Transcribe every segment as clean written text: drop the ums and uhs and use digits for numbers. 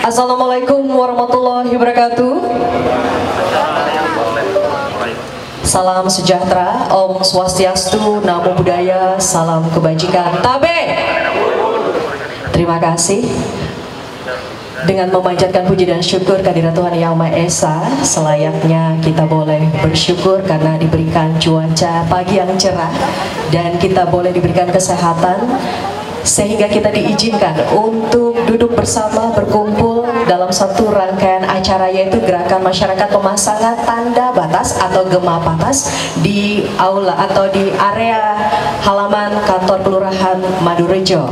Assalamualaikum warahmatullahi wabarakatuh. Salam sejahtera, Om Swastiastu, Namo Buddhaya, salam kebajikan. Tabe. Terima kasih. Dengan memanjatkan puji dan syukur kehadirat Tuhan Yang Maha Esa, selayaknya kita boleh bersyukur karena diberikan cuaca pagi yang cerah dan kita boleh diberikan kesehatan sehingga kita diizinkan untuk duduk bersama berkumpul dalam satu rangkaian acara, yaitu gerakan masyarakat pemasangan tanda batas atau gema batas di aula atau di area halaman kantor Kelurahan Madurejo.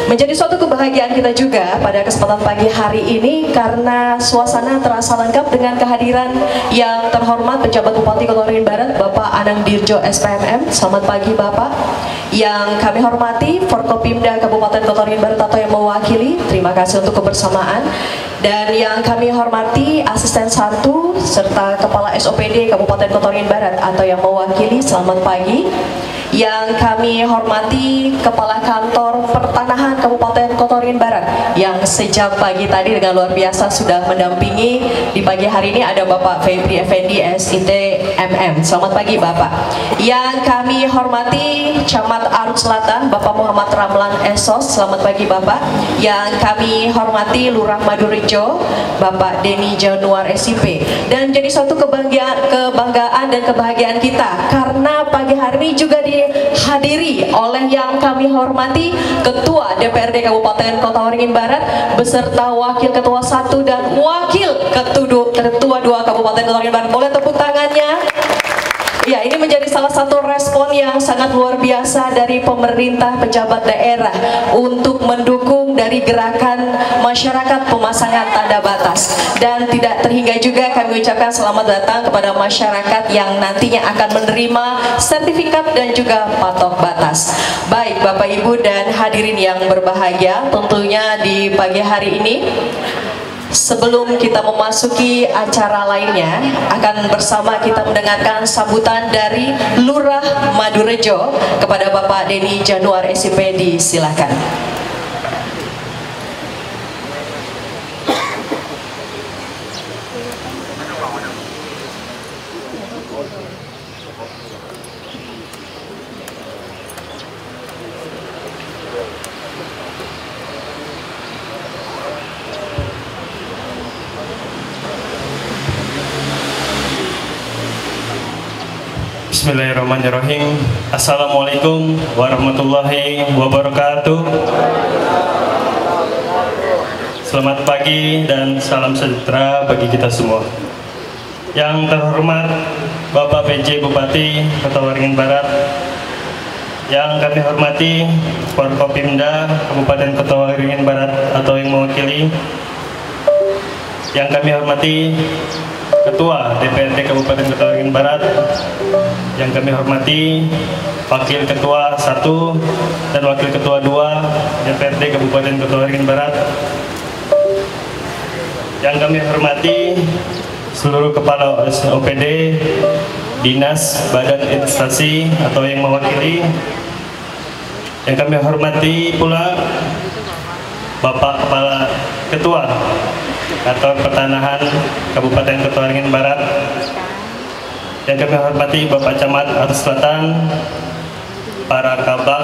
Menjadi suatu kebahagiaan kita juga pada kesempatan pagi hari ini karena suasana terasa lengkap dengan kehadiran yang terhormat Pejabat Bupati Kota Waringin Barat Bapak Anang Dirjo SPMM. Selamat pagi Bapak. Yang kami hormati Forkopimda Kabupaten Kota Waringin Barat atau yang mewakili, terima kasih untuk kebersamaan. Dan yang kami hormati Asisten 1 serta Kepala SOPD Kabupaten Kota Waringin Barat atau yang mewakili, selamat pagi. Yang kami hormati Kepala Kantor Pertanahan Kabupaten Kota Waringin Barat yang sejak pagi tadi dengan luar biasa sudah mendampingi. Di pagi hari ini ada Bapak Febri Effendi SIT MM. Selamat pagi Bapak. Yang kami hormati Camat Aruk Selatan Bapak Muhammad Ramlan Esos. Selamat pagi Bapak. Yang kami hormati Lurah Madurejo Bapak Denny Januar SIP. Dan jadi suatu kebanggaan dan kebahagiaan kita karena pagi hari ini juga dihadiri oleh yang kami hormati Ketua DPRD Kabupaten Kota Waringin Barat beserta Wakil Ketua 1 dan Wakil Ketua 2 Kabupaten Kota Waringin Barat. Boleh tepuk tangannya? Ya, ini menjadi salah satu respon yang sangat luar biasa dari pemerintah pejabat daerah untuk mendukung dari gerakan masyarakat pemasangan tanda batas. Dan tidak terhingga juga kami ucapkan selamat datang kepada masyarakat yang nantinya akan menerima sertifikat dan juga patok batas. Baik Bapak Ibu dan hadirin yang berbahagia, tentunya di pagi hari ini sebelum kita memasuki acara lainnya, akan bersama kita mendengarkan sambutan dari Lurah Madurejo kepada Bapak Denny Januar SIP. Silakan. Bismillahirrahmanirrahim. Assalamualaikum warahmatullahi wabarakatuh. Selamat pagi dan salam sejahtera bagi kita semua. Yang terhormat Bapak PJ Bupati Kota Waringin Barat, yang kami hormati Forkopimda Kabupaten Kota Waringin Barat atau yang mewakili, yang kami hormati Ketua DPRD Kabupaten Kota Waringin Barat, yang kami hormati Wakil Ketua 1 dan Wakil Ketua 2 DPRD Kabupaten Kota Waringin Barat, yang kami hormati seluruh Kepala OPD, Dinas, Badan Instansi atau yang mewakili, yang kami hormati pula Bapak Kepala Ketua Kantor Pertanahan Kabupaten Kota Waringin Barat, yang kami hormati Bapak Camat Aruk Selatan, para kabak,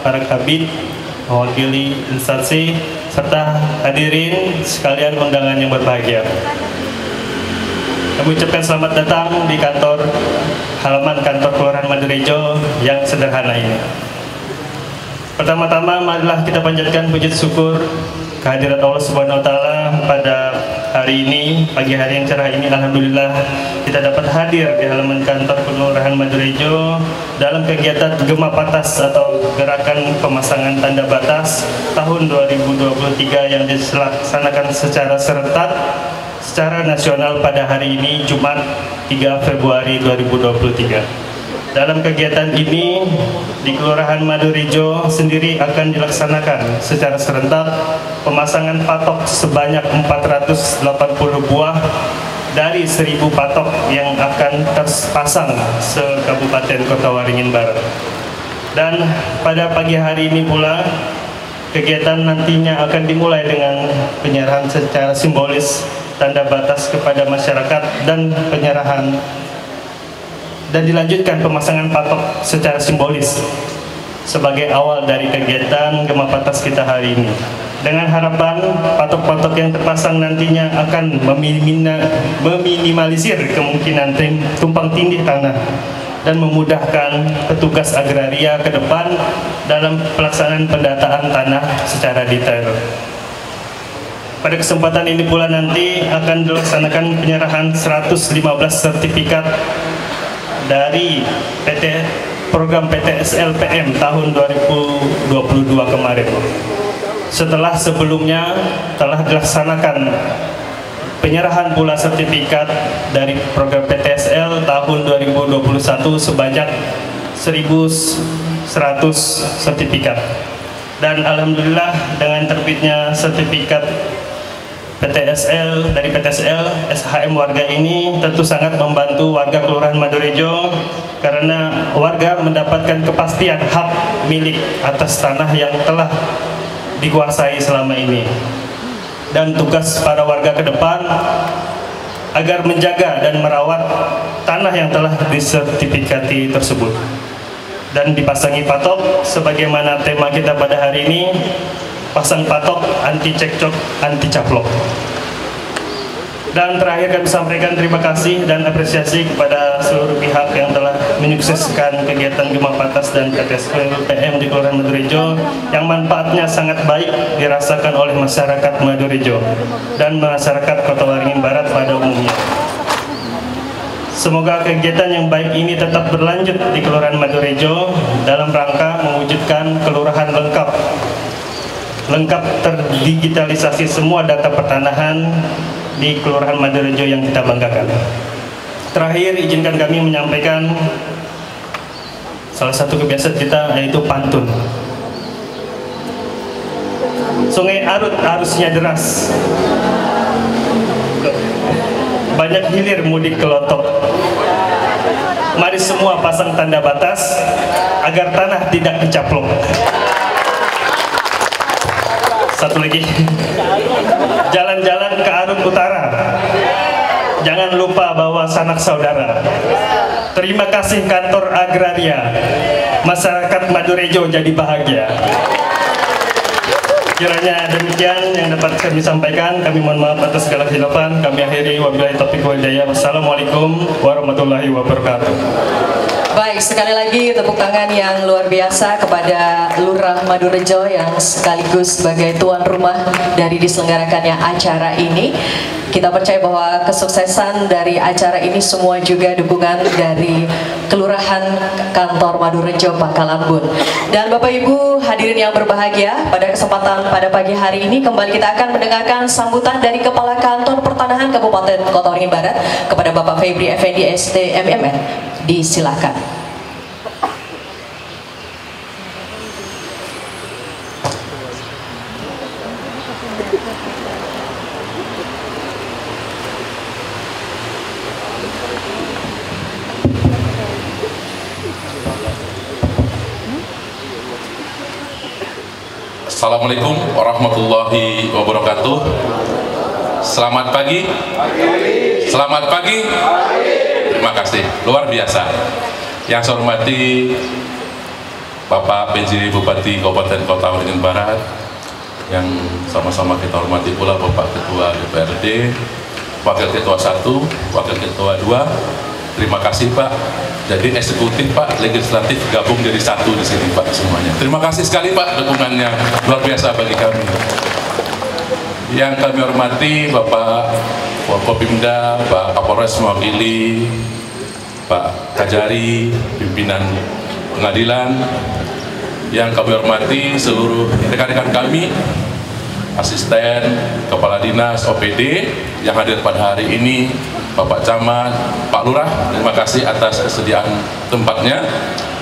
para kabid, mewakili instansi, serta hadirin sekalian undangan yang berbahagia. Kami ucapkan selamat datang di halaman kantor Kelurahan Madurejo yang sederhana ini. Pertama-tama marilah kita panjatkan puji syukur kehadirat Allah Subhanahu wa Ta'ala pada hari ini, pagi hari yang cerah ini. Alhamdulillah kita dapat hadir di halaman kantor Kelurahan Madurejo dalam kegiatan Gema Batas atau gerakan pemasangan tanda batas tahun 2023 yang dilaksanakan secara serentak secara nasional pada hari ini Jumat 3 Februari 2023. Dalam kegiatan ini di Kelurahan Madurejo sendiri akan dilaksanakan secara serentak pemasangan patok sebanyak 480 buah dari 1000 patok yang akan terpasang se-Kabupaten Kota Waringin Barat. Dan pada pagi hari ini pula kegiatan nantinya akan dimulai dengan penyerahan secara simbolis tanda batas kepada masyarakat dan penyerahan, dan dilanjutkan pemasangan patok secara simbolis sebagai awal dari kegiatan Gema Batas kita hari ini. Dengan harapan patok-patok yang terpasang nantinya akan meminimalisir kemungkinan tumpang tindih tanah dan memudahkan petugas agraria ke depan dalam pelaksanaan pendataan tanah secara detail. Pada kesempatan ini pula nanti akan dilaksanakan penyerahan 115 sertifikat dari program PTSL PM tahun 2022 kemarin. Setelah sebelumnya telah dilaksanakan penyerahan pula sertifikat dari program PTSL tahun 2021 sebanyak 1.100 sertifikat. Dan alhamdulillah dengan terbitnya sertifikat PTSL dari PTSL SHM warga ini tentu sangat membantu warga Kelurahan Madorejo, karena warga mendapatkan kepastian hak milik atas tanah yang telah dikuasai selama ini. Dan tugas para warga ke depan agar menjaga dan merawat tanah yang telah disertifikati tersebut dan dipasangi patok sebagaimana tema kita pada hari ini, pasang patok anti cekcok anti caplok. Dan terakhir kami sampaikan terima kasih dan apresiasi kepada seluruh pihak yang telah menyukseskan kegiatan Gema Batas dan PTSL PM di Kelurahan Madorejo yang manfaatnya sangat baik dirasakan oleh masyarakat Madorejo dan masyarakat Kota Waringin Barat pada umumnya. Semoga kegiatan yang baik ini tetap berlanjut di Kelurahan Madorejo dalam rangka mewujudkan kelurahan lengkap terdigitalisasi semua data pertanahan di Kelurahan Madorejo yang kita banggakan. Terakhir, izinkan kami menyampaikan salah satu kebiasaan kita, yaitu pantun. Sungai Arut arusnya deras, banyak hilir mudik ke Lotok. Mari semua pasang tanda batas agar tanah tidak kecaplok. Satu lagi, jalan-jalan ke Arut Utara, jangan lupa bawa sanak saudara. Terima kasih kantor agraria, masyarakat Madorejo jadi bahagia. Kiranya demikian yang dapat kami sampaikan. Kami mohon maaf atas segala kehilafan. Kami akhiri, wabillahi taufiq wal hidayah. Wassalamualaikum warahmatullahi wabarakatuh. Baik, sekali lagi tepuk tangan yang luar biasa kepada Lurah Madorejo yang sekaligus sebagai tuan rumah dari diselenggarakannya acara ini. Kita percaya bahwa kesuksesan dari acara ini semua juga dukungan dari Kelurahan Kantor Madorejo Pangkalan Bun. Dan Bapak Ibu hadirin yang berbahagia, pada kesempatan pada pagi hari ini kembali kita akan mendengarkan sambutan dari Kepala Kantor Pertanahan Kabupaten Kota Waringin Barat kepada Bapak Febri Effendi ST MMN. Disilakan. Assalamualaikum warahmatullahi wabarakatuh. Selamat pagi. Selamat pagi. Terima kasih, luar biasa. Yang saya hormati Bapak PJ Bupati Kabupaten Kota Waringin Barat, yang sama-sama kita hormati pula Bapak Ketua DPRD, Wakil Ketua 1, Wakil Ketua 2. Terima kasih Pak. Jadi eksekutif Pak, legislatif gabung jadi satu di sini Pak semuanya. Terima kasih sekali Pak, dukungannya luar biasa bagi kami. Yang kami hormati Bapak Forkopimda, Pak Kapolres mewakili, Pak Kajari, pimpinan pengadilan. Yang kami hormati seluruh rekan-rekan kami, asisten, kepala dinas, OPD yang hadir pada hari ini, Bapak Camat, Pak Lurah, terima kasih atas kesediaan tempatnya.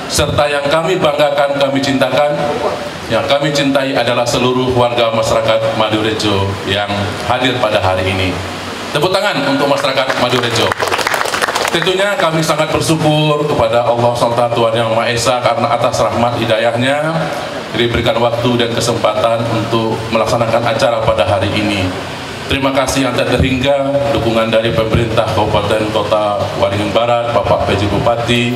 Serta yang kami banggakan, kami cintakan, yang kami cintai adalah seluruh warga masyarakat Madorejo yang hadir pada hari ini. Tepuk tangan untuk masyarakat Madorejo. Tentunya kami sangat bersyukur kepada Allah SWT Tuhan Yang Maha Esa karena atas rahmat hidayahnya diberikan waktu dan kesempatan untuk melaksanakan acara pada hari ini. Terima kasih yang tak terhingga dukungan dari pemerintah Kabupaten Kota Waringin Barat, Bapak PJ Bupati,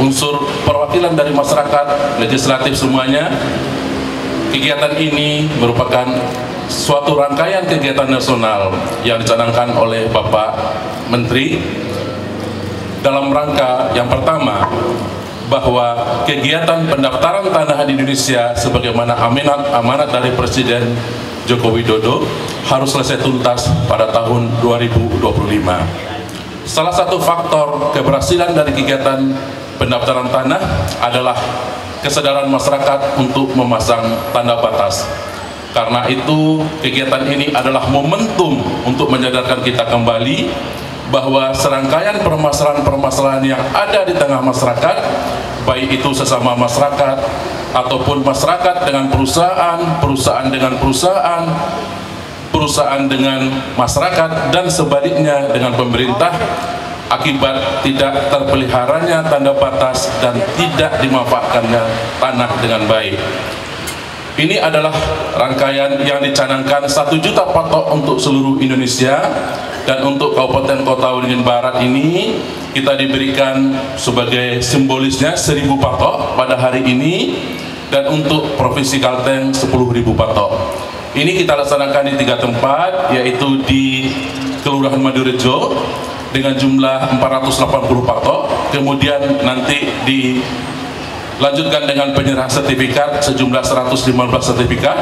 unsur perwakilan dari masyarakat, legislatif semuanya. Kegiatan ini merupakan suatu rangkaian kegiatan nasional yang dicanangkan oleh Bapak Menteri dalam rangka yang pertama, bahwa kegiatan pendaftaran tanah di Indonesia sebagaimana amanat dari Presiden Joko Widodo harus selesai tuntas pada tahun 2025. Salah satu faktor keberhasilan dari kegiatan pendaftaran tanah adalah kesadaran masyarakat untuk memasang tanda batas. Karena itu kegiatan ini adalah momentum untuk menyadarkan kita kembali bahwa serangkaian permasalahan-permasalahan yang ada di tengah masyarakat, baik itu sesama masyarakat ataupun masyarakat dengan perusahaan, perusahaan dengan perusahaan, perusahaan dengan masyarakat, dan sebaliknya dengan pemerintah, akibat tidak terpeliharanya tanda batas dan tidak dimanfaatkannya tanah dengan baik. Ini adalah rangkaian yang dicanangkan 1 juta patok untuk seluruh Indonesia, dan untuk Kabupaten Kota Waringin Barat ini kita diberikan sebagai simbolisnya 1000 patok pada hari ini, dan untuk Provinsi Kalteng 10.000 patok. Ini kita laksanakan di 3 tempat, yaitu di Kelurahan Madurejo dengan jumlah 480 patok, kemudian nanti dilanjutkan dengan penyerahan sertifikat sejumlah 115 sertifikat,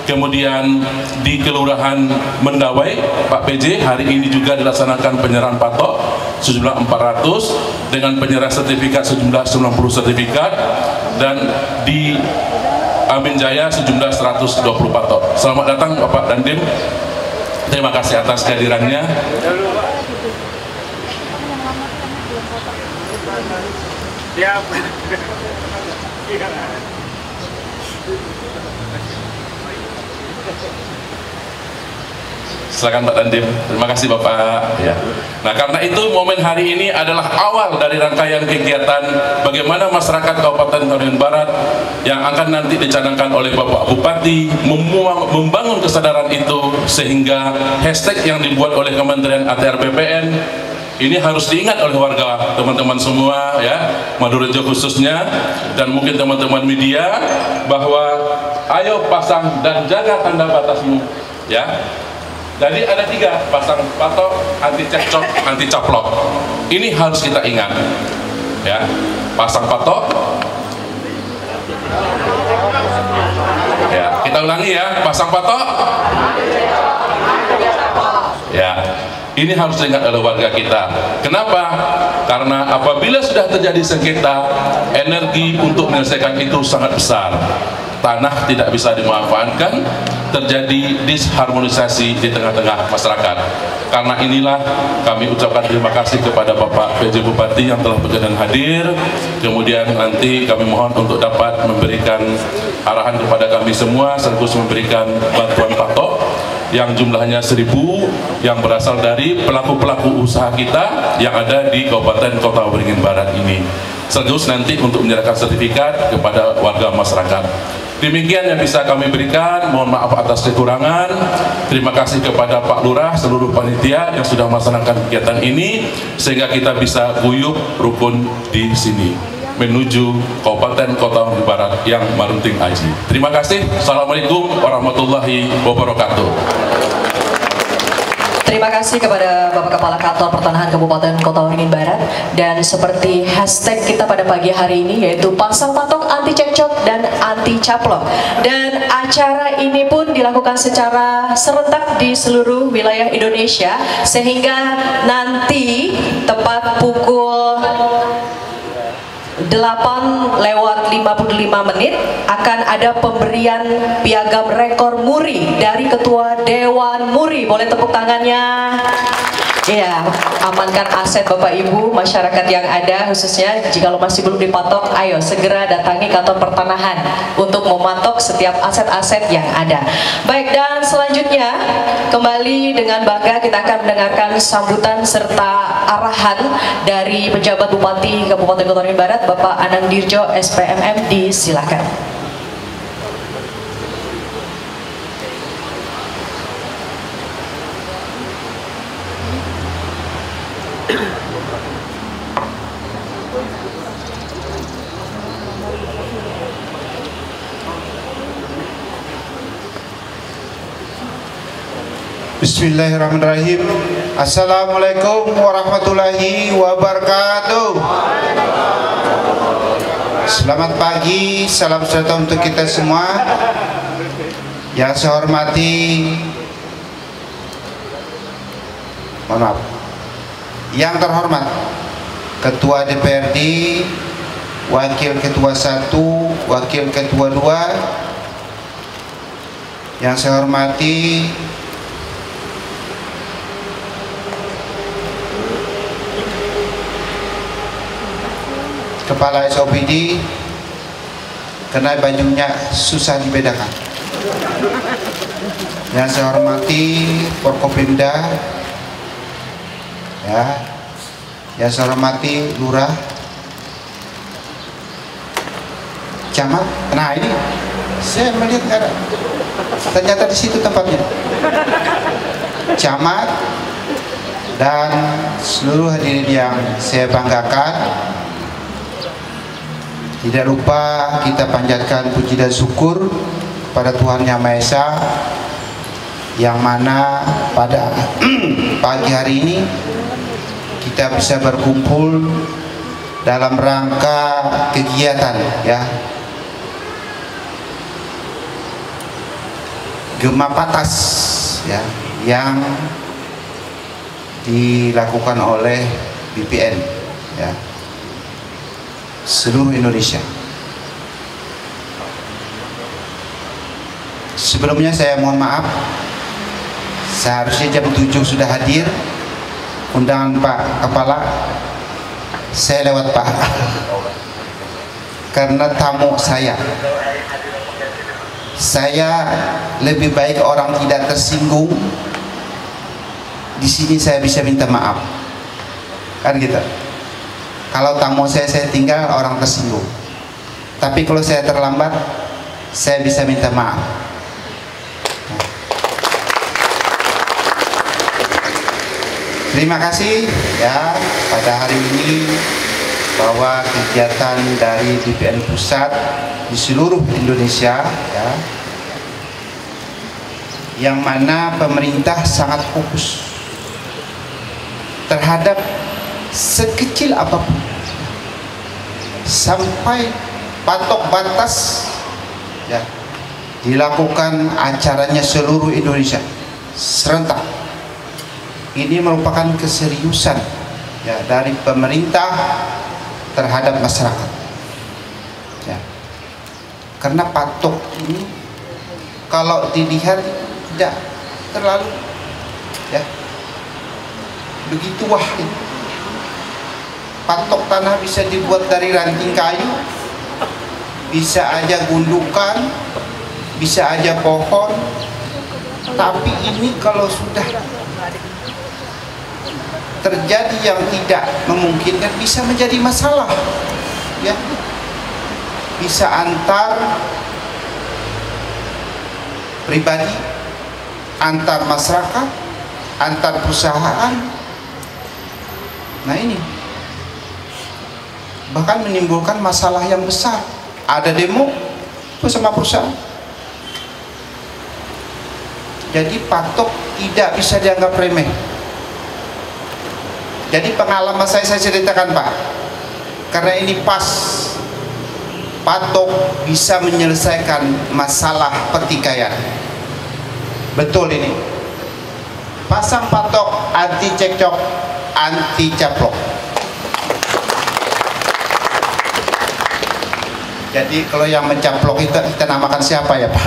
kemudian di Kelurahan Mendawai Pak PJ hari ini juga dilaksanakan penyerahan patok sejumlah 400 dengan penyerahan sertifikat sejumlah 90 sertifikat, dan di Amin Jaya sejumlah 120 patok. Selamat datang Bapak Dandim, terima kasih atas kehadirannya. Siap. Silakan Pak Dandim. Terima kasih Bapak. Ya. Nah, karena itu momen hari ini adalah awal dari rangkaian kegiatan bagaimana masyarakat Kabupaten Waringin Barat yang akan nanti dicanangkan oleh Bapak Bupati membangun kesadaran itu, sehingga hashtag yang dibuat oleh Kementerian ATR BPN ini harus diingat oleh warga, teman-teman semua ya, Madurejo khususnya, dan mungkin teman-teman media, bahwa ayo pasang dan jaga tanda batasmu ya. Jadi ada 3, pasang patok, anti cekcok, anti caplok. Ini harus kita ingat ya. Pasang patok ya, kita ulangi ya, pasang patok ya. Ini harus diingat oleh warga kita. Kenapa? Karena apabila sudah terjadi sengketa, energi untuk menyelesaikan itu sangat besar. Tanah tidak bisa dimanfaatkan, terjadi disharmonisasi di tengah-tengah masyarakat. Karena inilah kami ucapkan terima kasih kepada Bapak PJ Bupati yang telah berkenan hadir. Kemudian nanti kami mohon untuk dapat memberikan arahan kepada kami semua, sekaligus memberikan bantuan patok yang jumlahnya 1000 yang berasal dari pelaku-pelaku usaha kita yang ada di Kabupaten Kota Waringin Barat ini. Sekaligus nanti untuk menyerahkan sertifikat kepada warga masyarakat. Demikian yang bisa kami berikan, mohon maaf atas kekurangan. Terima kasih kepada Pak Lurah, seluruh panitia yang sudah melaksanakan kegiatan ini, sehingga kita bisa guyup rukun di sini menuju Kabupaten Kota Waringin Barat yang Marunting Aji. Terima kasih. Assalamualaikum warahmatullahi wabarakatuh. Terima kasih kepada Bapak Kepala Kantor Pertanahan Kabupaten Kota Waringin Barat. Dan seperti hashtag kita pada pagi hari ini, yaitu pasang patok anti cekcok dan anti caplok. Dan acara ini pun dilakukan secara serentak di seluruh wilayah Indonesia, sehingga nanti tepat pukul 8:55 akan ada pemberian piagam rekor muri dari Ketua Dewan Muri. Boleh tepuk tangannya. Iya, amankan aset Bapak Ibu, masyarakat yang ada khususnya jika masih belum dipatok, ayo segera datangi kantor pertanahan untuk mematok setiap aset-aset yang ada. Baik, dan selanjutnya kembali dengan bangga kita akan mendengarkan sambutan serta arahan dari penjabat Bupati Kabupaten Kota Waringin Barat, Bapak Anang Dirjo SPMM, disilakan. Bismillahirrahmanirrahim. Assalamualaikum warahmatullahi wabarakatuh. Selamat pagi, salam sejahtera untuk kita semua. Yang saya hormati, mohon maaf, yang terhormat Ketua DPRD, Wakil Ketua 1, Wakil Ketua 2, yang saya hormati Kepala SOPD, karena bajunya susah dibedakan. Yang saya hormati Forkopimda, ya, yang saya hormati Lurah, Camat. Nah ini saya melihat ada, ternyata di situ tempatnya. Camat dan seluruh hadirin yang saya banggakan. Tidak lupa kita panjatkan puji dan syukur pada Tuhan Yang Maha Esa, yang mana pada pagi hari ini kita bisa berkumpul dalam rangka kegiatan, ya, Gema Patas, ya, yang dilakukan oleh BPN, ya, seluruh Indonesia. Sebelumnya saya mohon maaf, seharusnya jam 7 sudah hadir undangan Pak Kepala, saya lewat Pak karena tamu saya lebih baik orang tidak tersinggung. Di sini saya bisa minta maaf, kan gitu. Kalau tamu saya tinggal, orang tersinggung. Tapi kalau saya terlambat, saya bisa minta maaf. Terima kasih, ya, pada hari ini bahwa kegiatan dari BPN Pusat di seluruh Indonesia, ya, yang mana pemerintah sangat fokus terhadap sekecil apapun sampai patok batas, ya, dilakukan acaranya seluruh Indonesia serentak. Ini merupakan keseriusan, ya, dari pemerintah terhadap masyarakat, ya, karena patok ini kalau dilihat tidak terlalu, ya, begitu wah. Patok tanah bisa dibuat dari ranting kayu, bisa aja gundukan, bisa aja pohon, tapi ini kalau sudah terjadi yang tidak memungkinkan bisa menjadi masalah, ya, bisa antar pribadi, antar masyarakat, antar perusahaan. Nah ini bahkan menimbulkan masalah yang besar. Ada demo bersama perusahaan. Jadi patok tidak bisa dianggap remeh. Jadi pengalaman saya ceritakan Pak, karena ini pas patok bisa menyelesaikan masalah pertikaian. Betul ini. Pasang patok anti cekcok, anti caplok. Jadi kalau yang mencaplok itu kita namakan siapa ya Pak?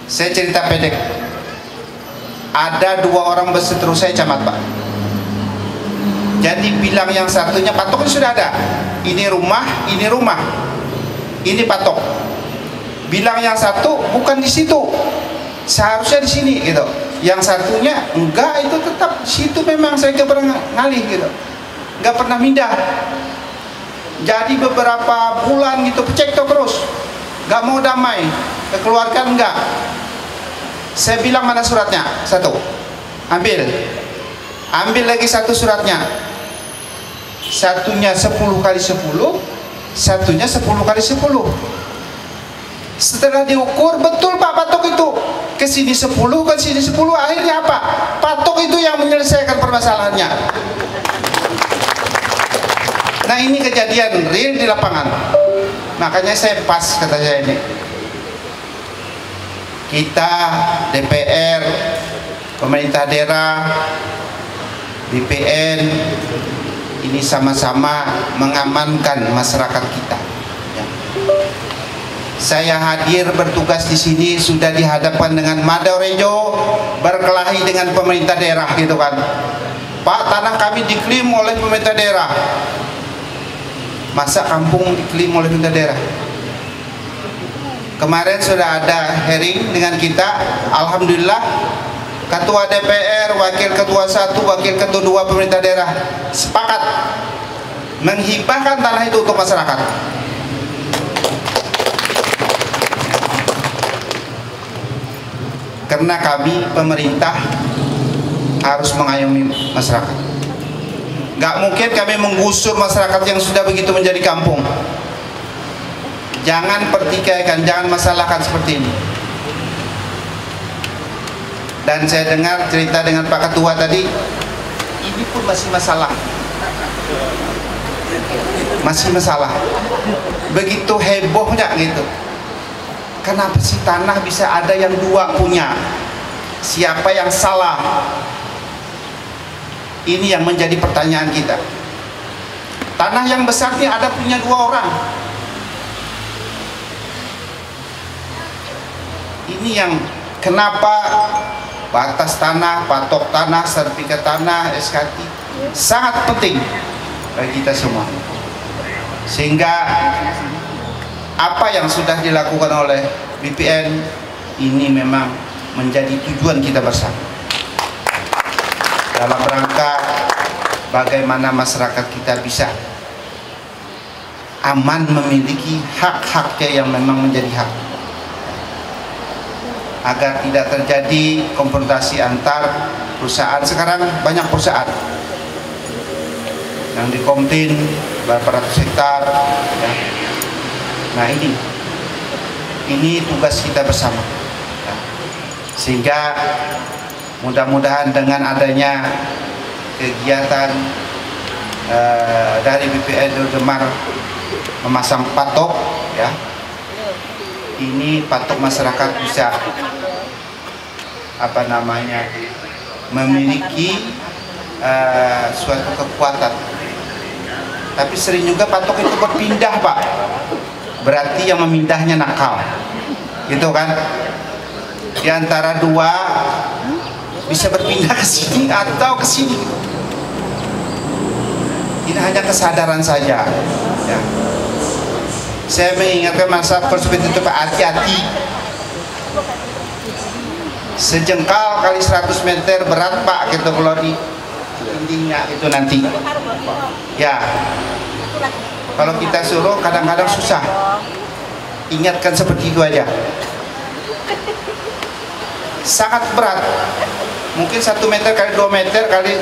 Saya cerita pendek. ada 2 orang berseterus saya camat Pak. Jadi bilang yang satunya patoknya sudah ada, ini rumah, ini patok. Bilang yang satu bukan di situ, seharusnya di sini gitu. Yang satunya enggak, itu tetap di situ, memang saya keberang ngalih gitu, nggak pernah pindah. Jadi beberapa bulan gitu cekcok terus, nggak mau damai, kekeluargaan enggak. Saya bilang mana suratnya, satu, ambil lagi satu suratnya. Satunya 10 kali 10, satunya 10 kali 10. Setelah diukur, betul Pak patok itu ke sini 10, ke sini 10. Akhirnya apa? Patok itu yang menyelesaikan permasalahannya. Nah, ini kejadian real di lapangan. Makanya saya pas kata saya ini, kita DPR, pemerintah daerah, BPN ini sama-sama mengamankan masyarakat kita. Ya. Saya hadir bertugas di sini sudah dihadapkan dengan Madorejo berkelahi dengan pemerintah daerah gitu kan. Pak, tanah kami diklaim oleh pemerintah daerah. Masa kampung diklaim oleh pemerintah daerah? Kemarin sudah ada hearing dengan kita, alhamdulillah. Ketua DPR, Wakil Ketua 1, Wakil Ketua 2 pemerintah daerah sepakat menghibahkan tanah itu untuk masyarakat. Karena kami pemerintah harus mengayomi masyarakat. Gak mungkin kami menggusur masyarakat yang sudah begitu menjadi kampung. Jangan pertikaikan, jangan masalahkan seperti ini. Dan saya dengar cerita dengan Pak Ketua tadi, ini pun masih masalah. Masih masalah. Begitu hebohnya gitu. Kenapa sih tanah bisa ada yang 2 punya? Siapa yang salah? Ini yang menjadi pertanyaan kita. Tanah yang besar ini ada punya 2 orang. Ini yang kenapa batas tanah, patok tanah, sertifikat tanah, SKT sangat penting bagi kita semua. Sehingga apa yang sudah dilakukan oleh BPN ini memang menjadi tujuan kita bersama dalam rangka bagaimana masyarakat kita bisa aman memiliki hak-haknya yang memang menjadi hak, agar tidak terjadi konfrontasi antar perusahaan. Sekarang banyak perusahaan yang dikomplain berapa ratus hektar ya. Nah, ini tugas kita bersama ya. Sehingga mudah-mudahan dengan adanya kegiatan dari BPN Demar memasang patok ya, ini patok masyarakat bisa memiliki suatu kekuatan. Tapi sering juga patok itu berpindah Pak, berarti yang memindahnya nakal gitu kan. Di antara 2 bisa berpindah ke sini atau ke sini. Ini hanya kesadaran saja ya. Saya mengingatkan masa perspektif itu Pak, hati-hati. Sejengkal kali 100 meter berat Pak gitu kalau di dindingnya itu nanti ya. Kalau kita suruh kadang-kadang susah. Ingatkan seperti itu aja. Sangat berat. Mungkin 1 meter kali 2 meter kali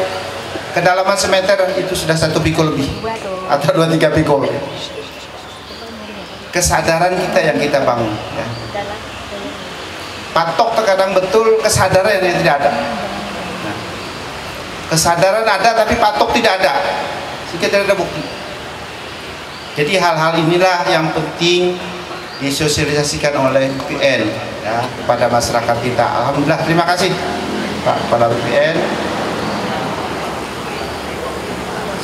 kedalaman semeter itu sudah 1 pikul lebih atau 2-3 pikul. Kesadaran kita yang kita bangun ya. Patok terkadang betul, kesadaran yang tidak ada. Nah, kesadaran ada tapi patok tidak ada, sehingga tidak ada bukti. Jadi hal-hal inilah yang penting disosialisasikan oleh BPN ya, kepada masyarakat kita. Alhamdulillah, terima kasih Pak Kepala BPN.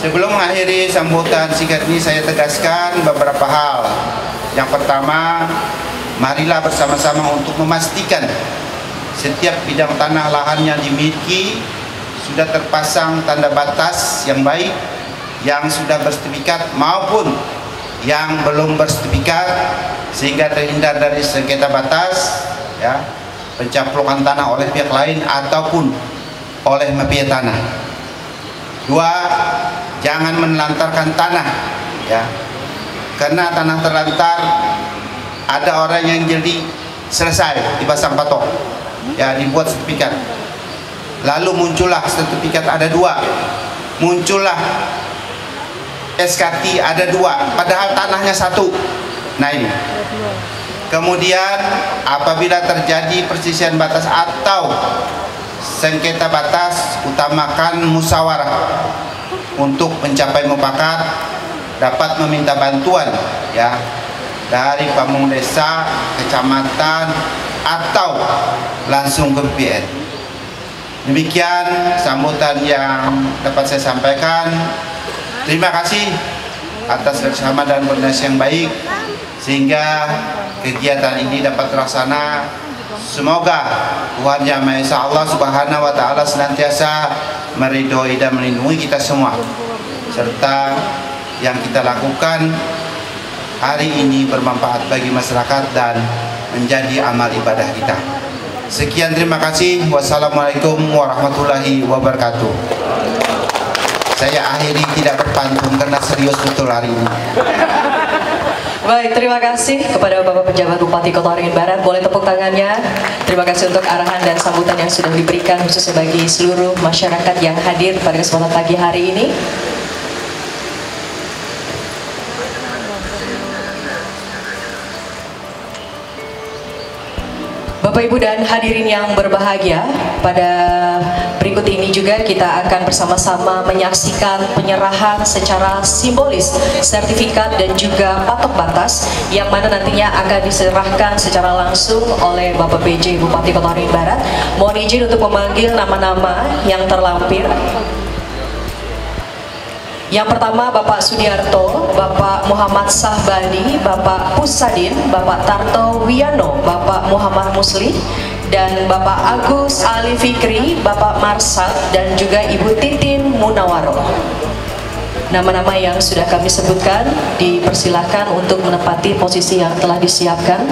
Sebelum mengakhiri sambutan singkat ini, saya tegaskan beberapa hal. Yang pertama, marilah bersama-sama untuk memastikan setiap bidang tanah lahan yang dimiliki sudah terpasang tanda batas yang baik, yang sudah bersertifikat maupun yang belum bersertifikat, sehingga terhindar dari sengketa batas, ya, pencaplokan tanah oleh pihak lain ataupun oleh mafia tanah. Dua, jangan menelantarkan tanah, ya, karena tanah terlantar ada orang yang jadi selesai dipasang patok, ya, dibuat sertifikat, lalu muncullah sertifikat ada dua, muncullah SKT ada dua, padahal tanahnya satu. Nah ini. Kemudian apabila terjadi persisian batas atau sengketa batas, utamakan musyawarah untuk mencapai mufakat, dapat meminta bantuan, ya, dari pamong desa, kecamatan, atau langsung ke BPN. Demikian sambutan yang dapat saya sampaikan. Terima kasih atas kerjasama dan koordinasi yang baik sehingga kegiatan ini dapat terlaksana. Semoga Tuhan Yang Maha Esa Allah Subhanahu wa taala senantiasa meridhoi dan melindungi kita semua, serta yang kita lakukan hari ini bermanfaat bagi masyarakat dan menjadi amal ibadah kita. Sekian, terima kasih. Wassalamualaikum warahmatullahi wabarakatuh. Saya akhiri tidak berpantun karena serius betul hari ini. Baik, terima kasih kepada Bapak Pejabat Bupati Kota Waringin Barat. Boleh tepuk tangannya. Terima kasih untuk arahan dan sambutan yang sudah diberikan khususnya bagi seluruh masyarakat yang hadir pada kesempatan pagi hari ini. Bapak Ibu dan hadirin yang berbahagia, pada berikut ini juga kita akan bersama-sama menyaksikan penyerahan secara simbolis sertifikat dan juga patok batas yang mana nantinya akan diserahkan secara langsung oleh Bapak PJ Bupati Kota Waringin Barat. Mohon izin untuk memanggil nama-nama yang terlampir. Yang pertama Bapak Sudiarto, Bapak Muhammad Sahbani, Bapak Pusadin, Bapak Tarto Wiano, Bapak Muhammad Musli, dan Bapak Agus Ali Fikri, Bapak Marsad, dan juga Ibu Titin Munawaro. Nama-nama yang sudah kami sebutkan dipersilahkan untuk menempati posisi yang telah disiapkan.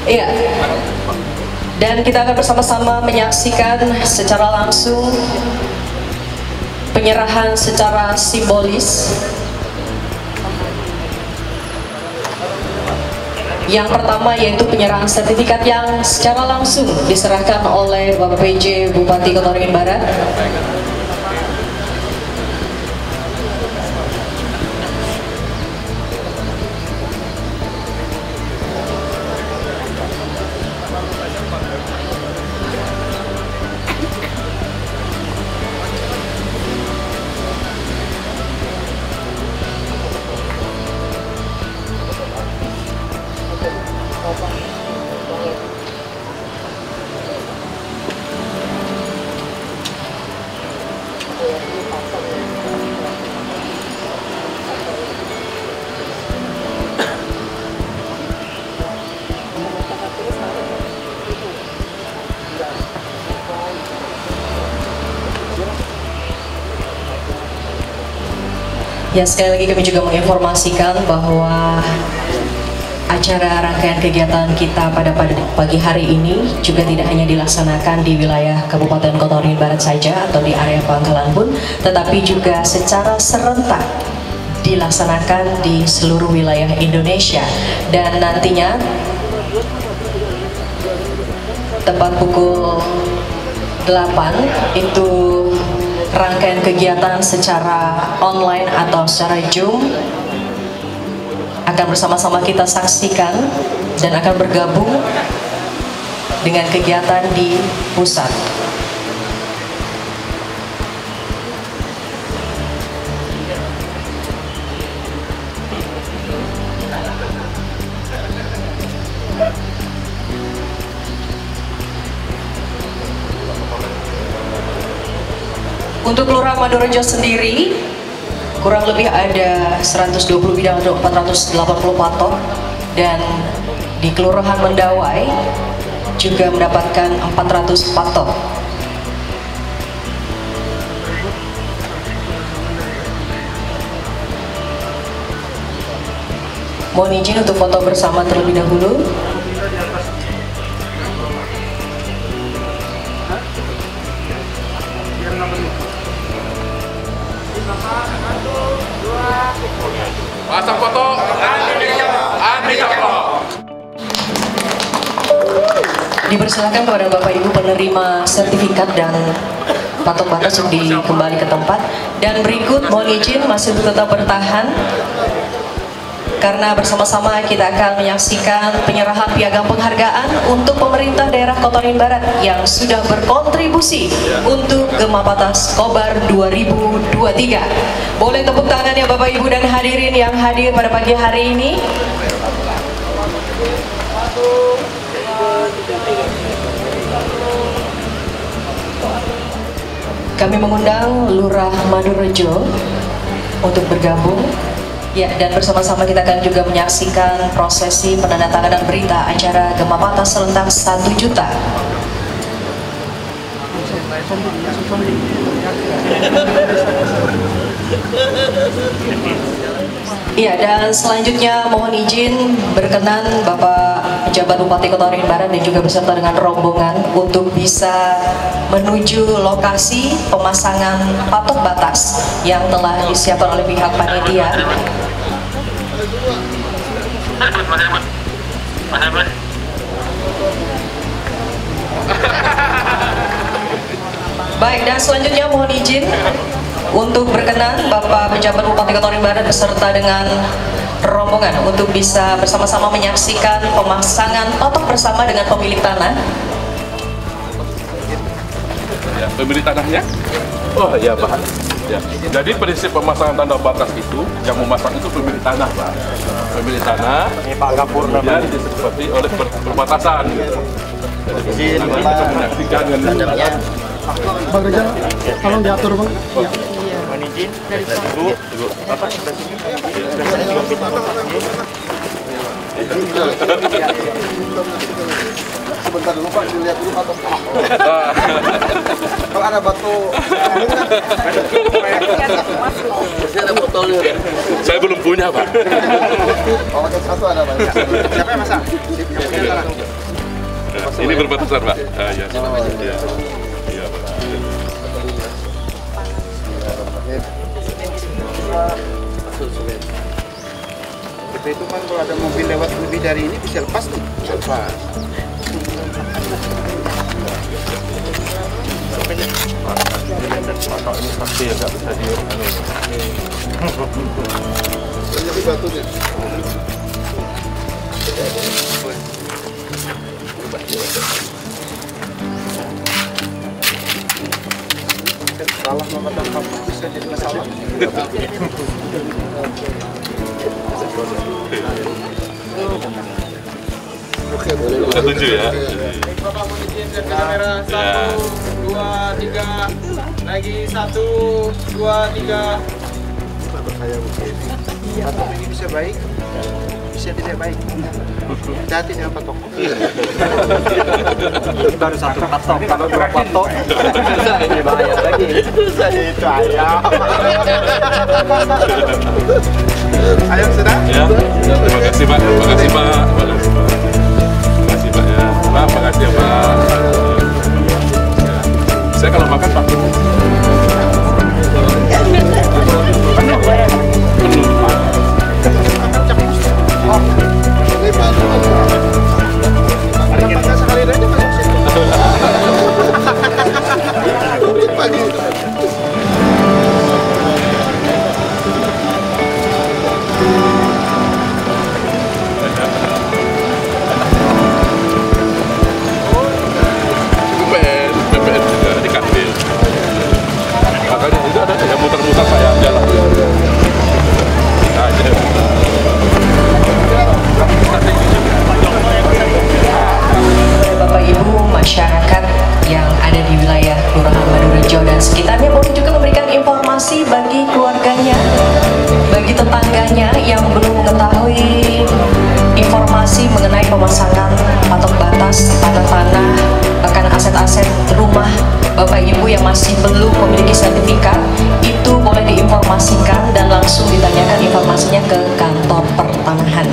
Iya. Dan kita akan bersama-sama menyaksikan secara langsung penyerahan secara simbolis. Yang pertama yaitu penyerahan sertifikat yang secara langsung diserahkan oleh Bapak PJ Bupati Kota Waringin Barat. Ya, sekali lagi kami juga menginformasikan bahwa acara rangkaian kegiatan kita pada pagi hari ini juga tidak hanya dilaksanakan di wilayah Kabupaten Kota Waringin Barat saja atau di area Pangkalan Bun, tetapi juga secara serentak dilaksanakan di seluruh wilayah Indonesia. Dan nantinya tepat pukul 8 itu rangkaian kegiatan secara online atau secara Zoom akan bersama-sama kita saksikan dan akan bergabung dengan kegiatan di pusat. Untuk Kelurahan Madorejo sendiri, kurang lebih ada 120 bidang atau 480 patok, dan di Kelurahan Mendawai juga mendapatkan 400 patok. Mohon izin untuk foto bersama terlebih dahulu. Pasang foto. Dipersilakan kepada Bapak Ibu penerima sertifikat dan patok batas untuk kembali ke tempat. Dan berikut mohon izin masih tetap bertahan, karena bersama-sama kita akan menyaksikan penyerahan piagam penghargaan untuk pemerintah daerah Kota Waringin Barat yang sudah berkontribusi untuk Gema Patas Kobar 2023. Boleh tepuk tangan ya Bapak Ibu dan hadirin yang hadir pada pagi hari ini. Kami mengundang Lurah Madorejo untuk bergabung. Ya, dan bersama-sama kita akan juga menyaksikan prosesi penandatanganan berita acara Gema Patas serentak 1 juta. Iya, dan selanjutnya mohon izin berkenan Bapak Pejabat Bupati Kota Waringin Barat dan juga beserta dengan rombongan untuk bisa menuju lokasi pemasangan patok batas yang telah disiapkan oleh pihak panitia. Baik, dan selanjutnya mohon izin untuk berkenan Bapak Pejabat Bupati Kota Waringin Barat beserta dengan rombongan untuk bisa bersama-sama menyaksikan pemasangan patok bersama dengan pemilik tanah. Ya, pemilik tanahnya? Oh iya Pak. Ya. Jadi prinsip pemasangan tanda batas itu, yang memasang itu pemilik tanah Pak. Pemilik tanah, ini Pak Kapur namanya, disepakati oleh perbatasan. Jadi kita menyaksikan dengan Bang Rizal, tolong diatur Bang. Iya. Mohon izin dari Ibu, Bapak Sebentar dulu Pak, dilihat dulu patok. Kalau ada batu, ada botolnya. saya belum punya Pak. Oh, pakai satu ada Pak. Siapa yang masak? Ini berbatasan Pak. Ya. Iya. Iya Pak. Itu kan kalau ada mobil lewat lebih dari ini bisa lepas nih. Bisa lepas. Ini pasti ya nggak bisa Jadi batu deh. Salah mengatakan kamu bisa jadi masalah. Setuju ya. Bapak mau izin dari kamera 1, 2, 3, lagi 1, 2, 3. Patok ini bisa baik, bisa tidak baik. Hati-hati dengan patok. Baru 1 patok, kalau 2 patok ini bahaya lagi. Saya itu ayam. Ayam sudah? Ya. Terima kasih Pak. Terima kasih Pak. Terima kasih Pak ya. Pak, makasih ya Pak. Saya kalau makan Pak. PPN juga di Kanwil. bagi tetangganya yang belum mengetahui informasi mengenai pemasangan patok batas tanah-tanah bahkan aset-aset rumah Bapak Ibu yang masih belum memiliki sertifikat, itu boleh diinformasikan dan langsung ditanyakan informasinya ke kantor pertanahan.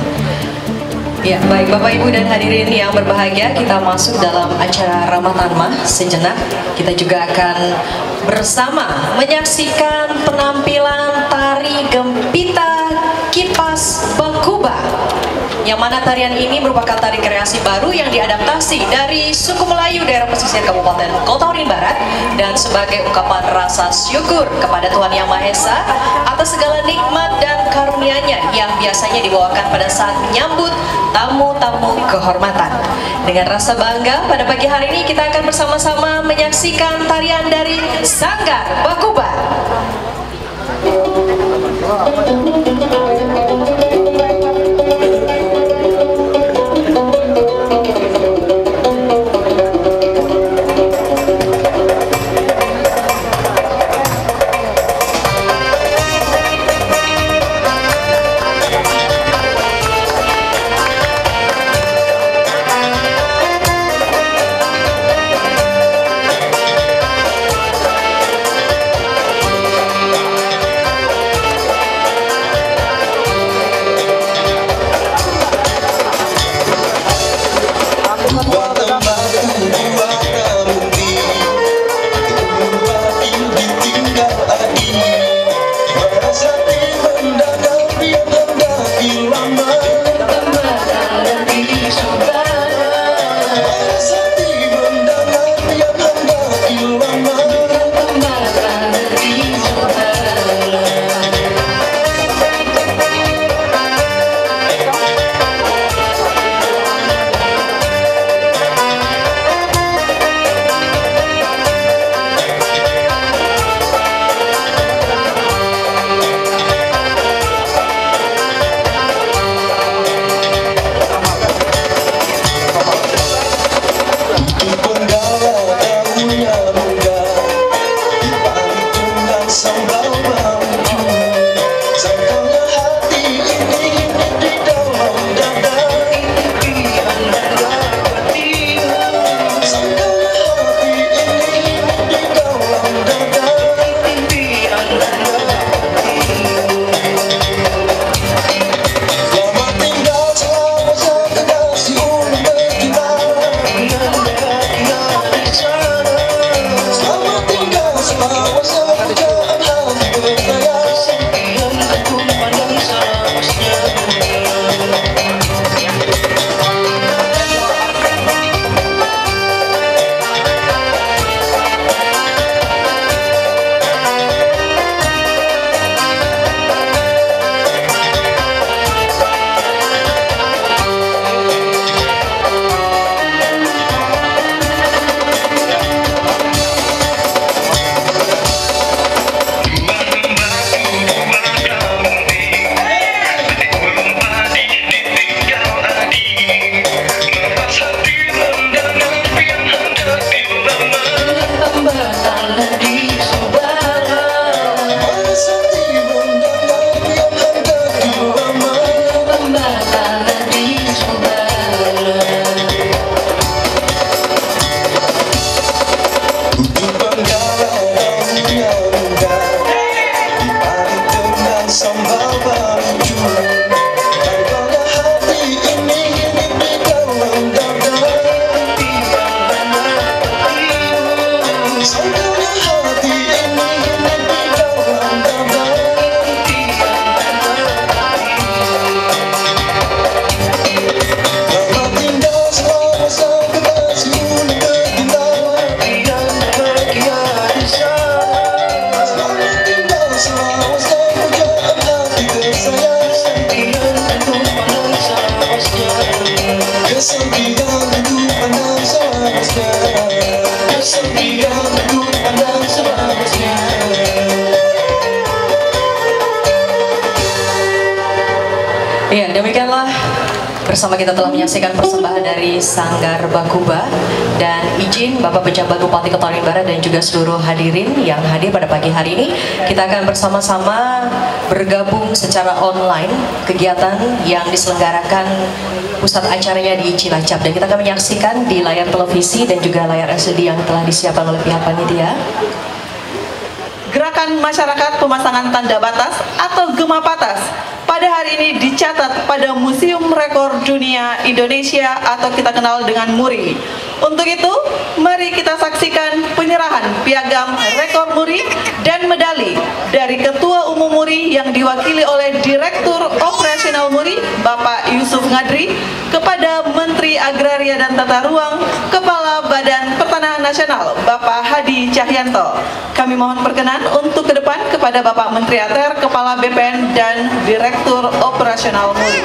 Ya, baik Bapak Ibu dan hadirin yang berbahagia, kita masuk dalam acara Ramatan Mah sejenak. Kita juga akan bersama menyaksikan penampilan tari Gempita Kipas Bakuba, yang mana tarian ini merupakan tari kreasi baru yang diadaptasi dari suku Melayu daerah pesisir Kabupaten Kota Waringin Barat, dan sebagai ungkapan rasa syukur kepada Tuhan Yang Maha Esa atas segala nikmat dan karunia-Nya yang biasanya dibawakan pada saat menyambut tamu-tamu kehormatan. Dengan rasa bangga, pada pagi hari ini kita akan bersama-sama menyaksikan tarian dari Sanggar Bakuba. Bersama kita telah menyaksikan persembahan dari Sanggar Bakuba, dan izin Bapak Pejabat Bupati Kota Barat dan juga seluruh hadirin yang hadir pada pagi hari ini, kita akan bersama-sama bergabung secara online kegiatan yang diselenggarakan pusat acaranya di Cilacap, dan kita akan menyaksikan di layar televisi dan juga layar LCD yang telah disiapkan oleh pihak panitia. Gerakan masyarakat pemasangan tanda batas atau Gema Batas pada hari ini dicatat pada Museum Rekor Dunia Indonesia atau kita kenal dengan MURI. Untuk itu, mari kita saksikan penyerahan piagam rekor MURI dan medali dari Ketua Umum MURI yang diwakili oleh Direktur Operasional MURI, Bapak Yusuf Ngadri, kepada Menteri Agraria dan Tata Ruang, Kepala Badan Pertanahan Nasional, Bapak Hadi Cahyanto. Kami mohon perkenan untuk ke depan kepada Bapak Menteri ATR, Kepala BPN, dan Direktur Operasional MURI.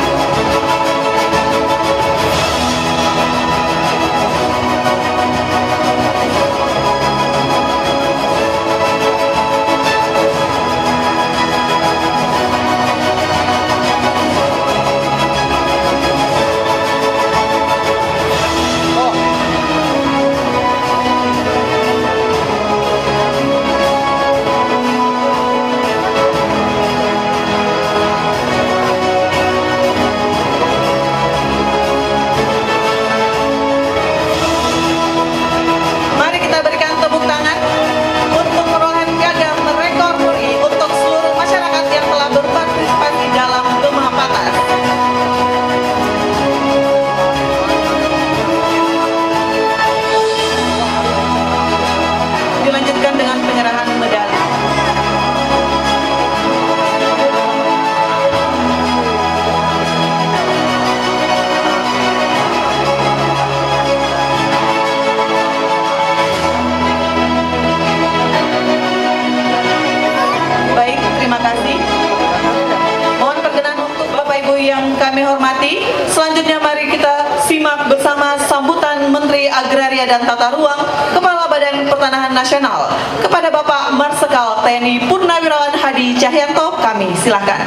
Selanjutnya mari kita simak bersama sambutan Menteri Agraria dan Tata Ruang, Kepala Badan Pertanahan Nasional, kepada Bapak Marsikal TNI Purnawirawan Hadi Cahyanto. Kami silakan.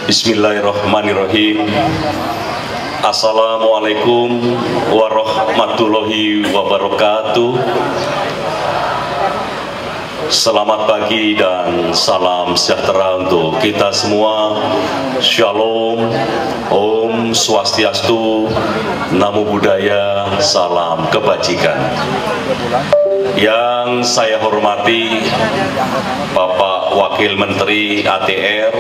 Bismillahirrahmanirrahim. Assalamualaikum warahmatullahi wabarakatuh. Selamat pagi dan salam sejahtera untuk kita semua. Shalom, Om Swastiastu, Namo Buddhaya, salam kebajikan. Yang saya hormati Bapak Wakil Menteri ATR,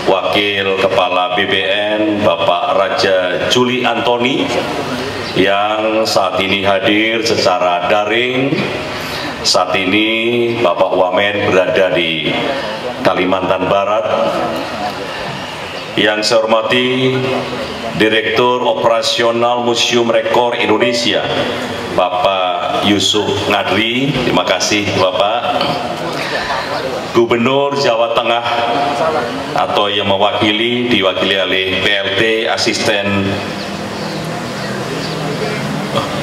Wakil Kepala BPN, Bapak Raja Juli Antoni, yang saat ini hadir secara daring. Saat ini Bapak Wamen berada di Kalimantan Barat. Yang saya hormati Direktur Operasional Museum Rekor Indonesia, Bapak Yusuf Ngadri. Terima kasih Bapak. Gubernur Jawa Tengah atau yang diwakili oleh PLT Asisten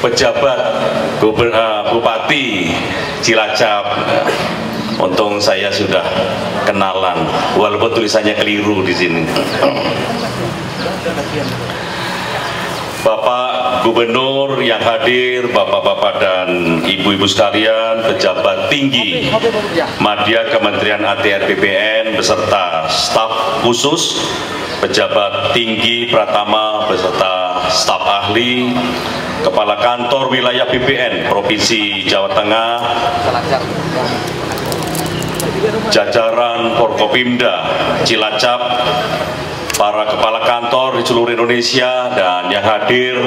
Pejabat Bupati Cilacap. Untung saya sudah kenalan, walaupun tulisannya keliru di sini. Bapak Gubernur yang hadir, bapak-bapak dan ibu-ibu sekalian, pejabat tinggi Madya Kementerian ATR BPN beserta staf khusus, pejabat tinggi Pratama beserta staf ahli, Kepala Kantor Wilayah BPN Provinsi Jawa Tengah, jajaran Forkopimda Cilacap, para kepala kantor di seluruh Indonesia, dan yang hadir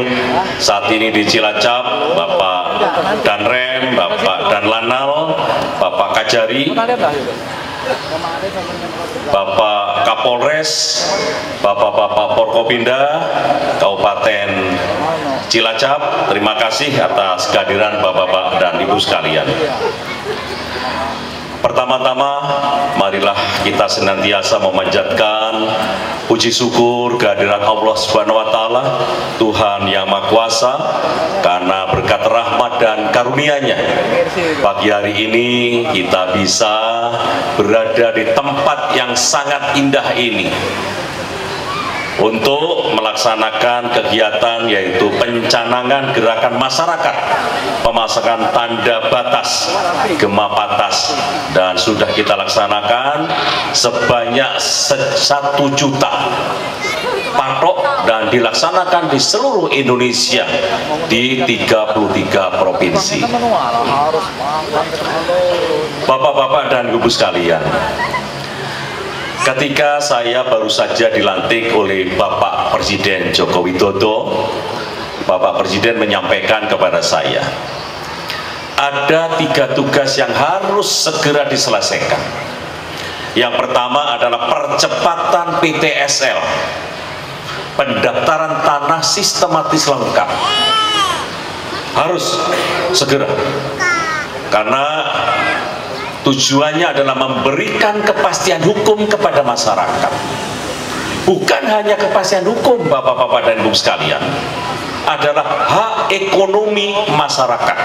saat ini di Cilacap, Bapak Danrem, Bapak Danlanal, Bapak Kajari, Bapak Kapolres, Bapak-bapak Forkopimda Kabupaten Cilacap. Terima kasih atas kehadiran Bapak-bapak dan Ibu sekalian. Pertama-tama, marilah kita senantiasa memanjatkan puji syukur kehadirat Allah Subhanahu wa Ta'ala, Tuhan yang Maha Kuasa, karena berkat rahmat dan karunia-Nya pagi hari ini kita bisa berada di tempat yang sangat indah ini. untuk melaksanakan kegiatan yaitu pencanangan gerakan masyarakat pemasangan tanda batas Gema Patas, dan sudah kita laksanakan sebanyak 1 juta patok dan dilaksanakan di seluruh Indonesia di 33 provinsi. Bapak-bapak dan ibu sekalian, ketika saya baru saja dilantik oleh Bapak Presiden Joko Widodo, Bapak Presiden menyampaikan kepada saya, ada 3 tugas yang harus segera diselesaikan. Yang pertama adalah percepatan PTSL, pendaftaran tanah sistematis lengkap. Harus segera, karena tujuannya adalah memberikan kepastian hukum kepada masyarakat. Bukan hanya kepastian hukum, bapak-bapak dan ibu sekalian, adalah hak ekonomi masyarakat.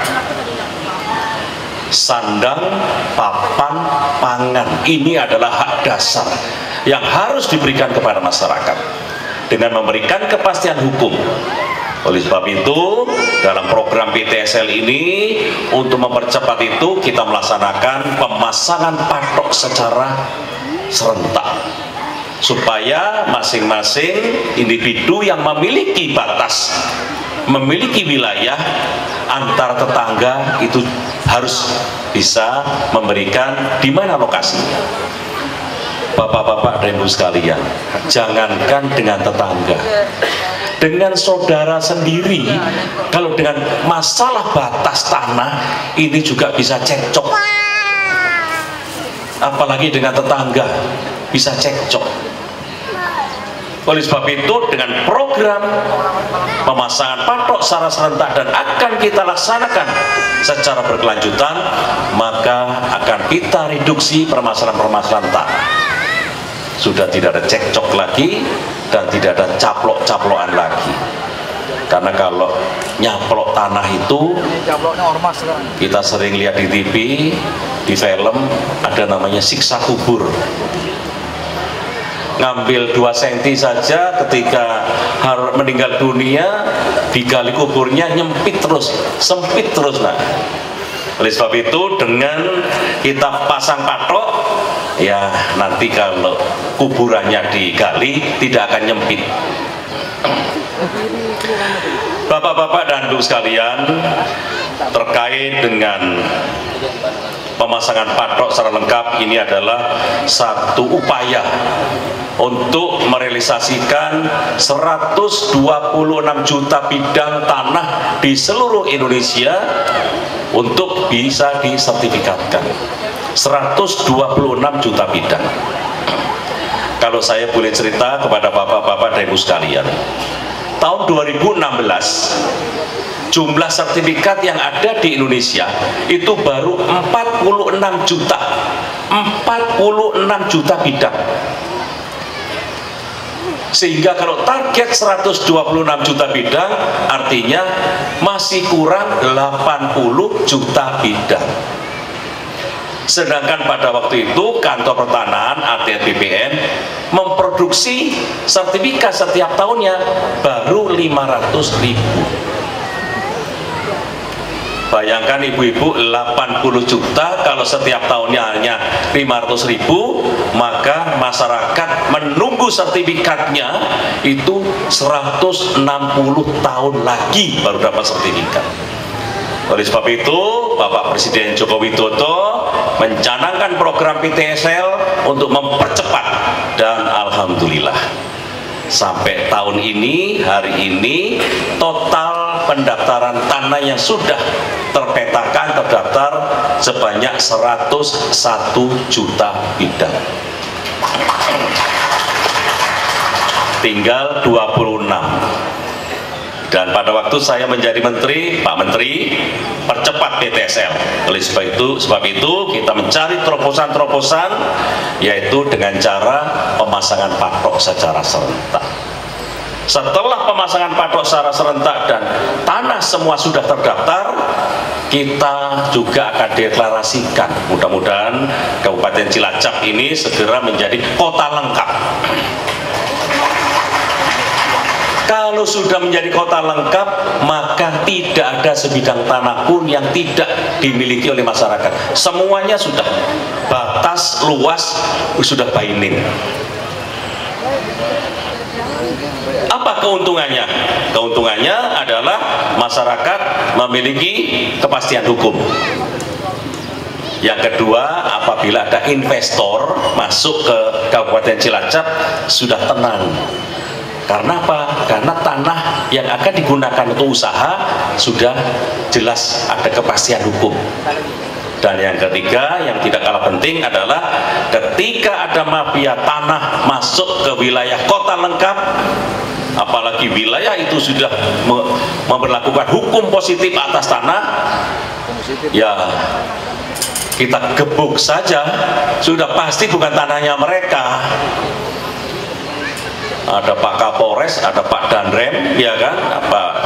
Sandang, papan, pangan, ini adalah hak dasar yang harus diberikan kepada masyarakat dengan memberikan kepastian hukum. Oleh sebab itu, dalam program PTSL ini, untuk mempercepat itu, kita melaksanakan pemasangan patok secara serentak, supaya masing-masing individu yang memiliki batas, memiliki wilayah antar tetangga itu harus bisa memberikan di mana lokasinya. Bapak-bapak dan ibu sekalian, jangankan dengan tetangga, dengan saudara sendiri, kalau dengan masalah batas tanah ini juga bisa cekcok, apalagi dengan tetangga bisa cekcok. Oleh sebab itu, dengan program pemasangan patok secara serentak dan akan kita laksanakan secara berkelanjutan, maka akan kita reduksi permasalahan-permasalahan tanah. Sudah tidak ada cekcok lagi dan tidak ada caplok-caplokan lagi. Karena kalau nyaplok tanah itu, kita sering lihat di TV, di film, ada namanya siksa kubur. Ngambil 2 cm saja, ketika meninggal dunia, digali kuburnya nyempit terus, sempit terus. Nah, oleh sebab itu, dengan kita pasang patok, ya nanti kalau kuburannya digali tidak akan nyempit. Bapak-bapak dan ibu sekalian, terkait dengan pemasangan patok secara lengkap, ini adalah satu upaya untuk merealisasikan 126 juta bidang tanah di seluruh Indonesia untuk bisa disertifikatkan. 126 juta bidang. Kalau saya boleh cerita kepada bapak-bapak dan ibu sekalian, tahun 2016 jumlah sertifikat yang ada di Indonesia itu baru 46 juta 46 juta bidang. Sehingga kalau target 126 juta bidang, artinya masih kurang 80 juta bidang. Sedangkan pada waktu itu kantor pertanahan ATR BPN memproduksi sertifikat setiap tahunnya baru 500.000. Bayangkan ibu-ibu, 80 juta kalau setiap tahunnya hanya 500.000, maka masyarakat menunggu sertifikatnya itu 160 tahun lagi baru dapat sertifikat. Oleh sebab itu, Bapak Presiden Joko Widodo mencanangkan program PTSL untuk mempercepat, dan alhamdulillah sampai tahun ini, hari ini, total pendaftaran tanah yang sudah terpetakan terdaftar sebanyak 101 juta bidang. Tinggal 26. Dan pada waktu saya menjadi menteri, Pak Menteri, percepat PTSL. Oleh sebab itu kita mencari terobosan-terobosan, yaitu dengan cara pemasangan patok secara serentak. Setelah pemasangan patok secara serentak dan tanah semua sudah terdaftar, kita juga akan deklarasikan. Mudah-mudahan Kabupaten Cilacap ini segera menjadi kota lengkap. Kalau sudah menjadi kota lengkap, maka tidak ada sebidang tanah pun yang tidak dimiliki oleh masyarakat. Semuanya sudah, batas luas sudah by name. Apa keuntungannya? Keuntungannya adalah masyarakat memiliki kepastian hukum. Yang kedua, apabila ada investor masuk ke Kabupaten Cilacap, sudah tenang. Karena apa? Karena tanah yang akan digunakan untuk usaha sudah jelas ada kepastian hukum. Dan yang ketiga, yang tidak kalah penting adalah ketika ada mafia tanah masuk ke wilayah kota lengkap, apalagi wilayah itu sudah memberlakukan hukum positif atas tanah, ya kita gebuk saja, sudah pasti bukan tanahnya mereka. Ada Pak Kapolres, ada Pak Danrem, ya kan,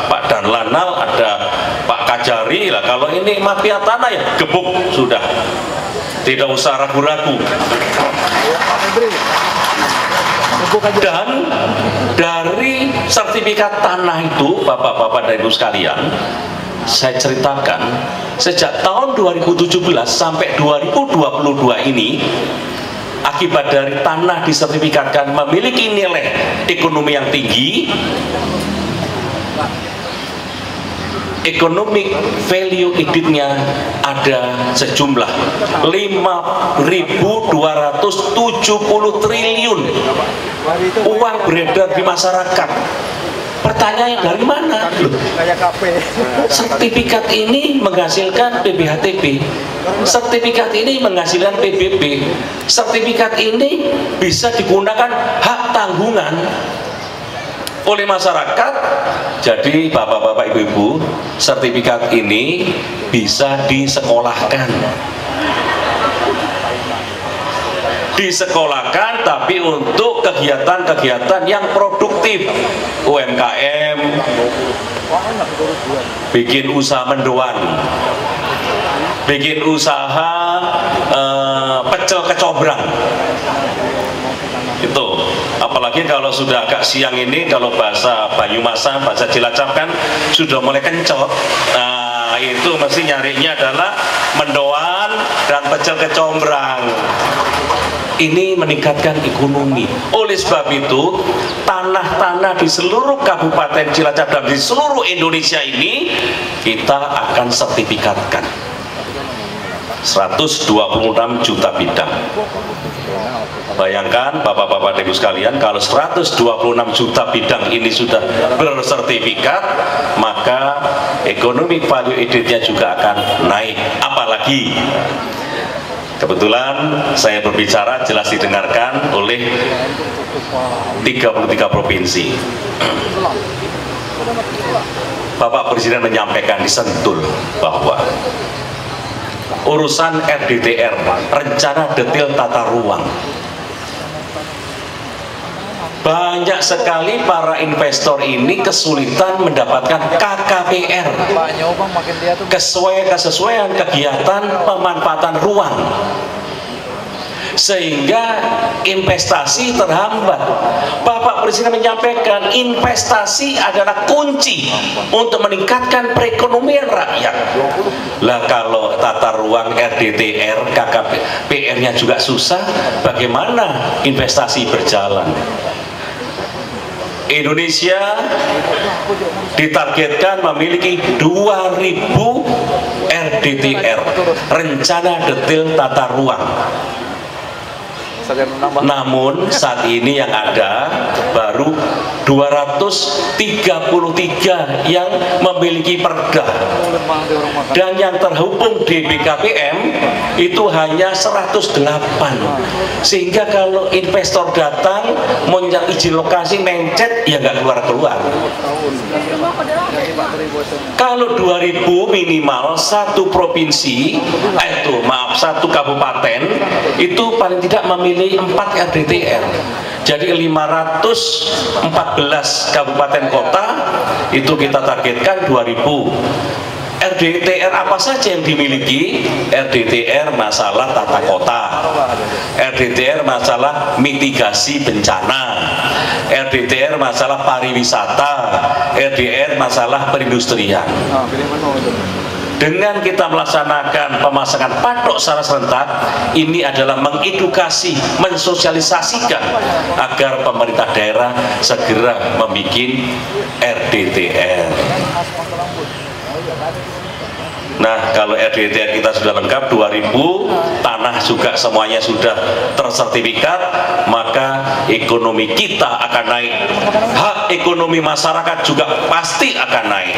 Pak Danlanal, ada Pak Kajari lah. Kalau ini mafia tanah ya gebuk sudah, tidak usah ragu-ragu. Dan dari sertifikat tanah itu, bapak-bapak dan ibu sekalian, saya ceritakan sejak tahun 2017 sampai 2022 ini, akibat dari tanah disertifikatkan memiliki nilai ekonomi yang tinggi, economic value added-nya ada sejumlah 5.270 triliun uang beredar di masyarakat. Pertanyaannya dari mana? Sertifikat ini menghasilkan PBHTB, sertifikat ini menghasilkan PBB, sertifikat ini bisa digunakan hak tanggungan oleh masyarakat. Jadi bapak-bapak, ibu-ibu, sertifikat ini bisa disekolahkan. Disekolahkan tapi untuk kegiatan-kegiatan yang produktif, UMKM, bikin usaha mendoan, bikin usaha pecel kecombrang. Itu apalagi kalau sudah agak siang ini, kalau bahasa Banyumasan, bahasa Cilacap kan sudah mulai kencot. Nah itu mesti nyarinya adalah mendoan dan pecel kecombrang. Ini meningkatkan ekonomi. Oleh sebab itu, tanah-tanah di seluruh Kabupaten Cilacap dan di seluruh Indonesia ini kita akan sertifikatkan 126 juta bidang. Bayangkan bapak-bapak dan ibu sekalian, kalau 126 juta bidang ini sudah bersertifikat, maka ekonomi value added-nya juga akan naik. Apalagi kebetulan saya berbicara jelas didengarkan oleh 33 provinsi. Bapak Presiden menyampaikan di Sentul bahwa urusan RDTR, rencana detail tata ruang, banyak sekali para investor ini kesulitan mendapatkan KKPR, kesesuaian kegiatan pemanfaatan ruang, sehingga investasi terhambat. Bapak Presiden menyampaikan investasi adalah kunci untuk meningkatkan perekonomian rakyat. Lah kalau tata ruang RDTR, KKPR-nya juga susah, bagaimana investasi berjalan? Indonesia ditargetkan memiliki 2000 RDTR, rencana detail tata ruang. Namun saat ini yang ada baru 233 yang memiliki perda, dan yang terhubung di BKPM itu hanya 108. Sehingga kalau investor datang mau izin lokasi mencet, ya nggak keluar-keluar. Kalau 2000 minimal satu provinsi, satu kabupaten itu paling tidak memiliki 4 RDTR. Jadi 514 kabupaten kota itu kita targetkan 2000. RDTR apa saja yang dimiliki? RDTR masalah tata kota, RDTR masalah mitigasi bencana, RDTR masalah pariwisata, RDR masalah perindustrian. Dengan kita melaksanakan pemasangan patok secara serentak, ini adalah mengedukasi, mensosialisasikan agar pemerintah daerah segera membuat RDTR. Nah, kalau RDTR kita sudah lengkap 2000, tanah juga semuanya sudah tersertifikat, maka ekonomi kita akan naik, hak ekonomi masyarakat juga pasti akan naik.